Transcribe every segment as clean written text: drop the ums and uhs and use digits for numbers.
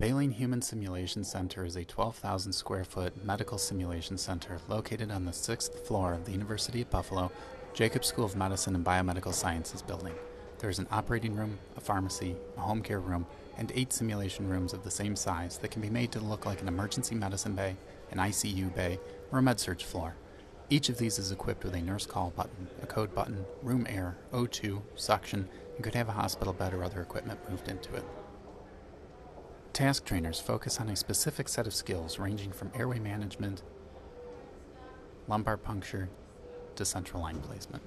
Baleen Human Simulation Center is a 12,000 square foot medical simulation center located on the 6th floor of the University of Buffalo Jacobs School of Medicine and Biomedical Sciences building. There is an operating room, a pharmacy, a home care room, and 8 simulation rooms of the same size that can be made to look like an emergency medicine bay, an ICU bay, or a med-surg floor. Each of these is equipped with a nurse call button, a code button, room air, O2, suction, and could have a hospital bed or other equipment moved into it. Task trainers focus on a specific set of skills ranging from airway management, lumbar puncture, to central line placement.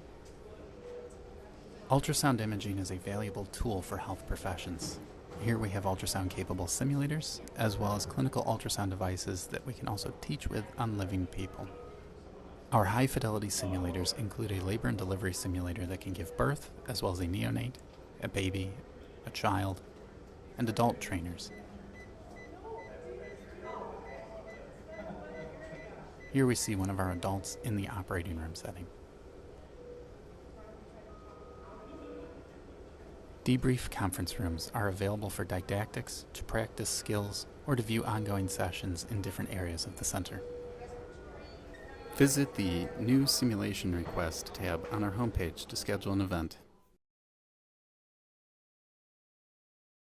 Ultrasound imaging is a valuable tool for health professions. Here we have ultrasound-capable simulators, as well as clinical ultrasound devices that we can also teach with on living people. Our high-fidelity simulators include a labor and delivery simulator that can give birth, as well as a neonate, a baby, a child, and adult trainers. Here we see one of our adults in the operating room setting. Debrief conference rooms are available for didactics, to practice skills, or to view ongoing sessions in different areas of the center. Visit the New Simulation Request tab on our homepage to schedule an event.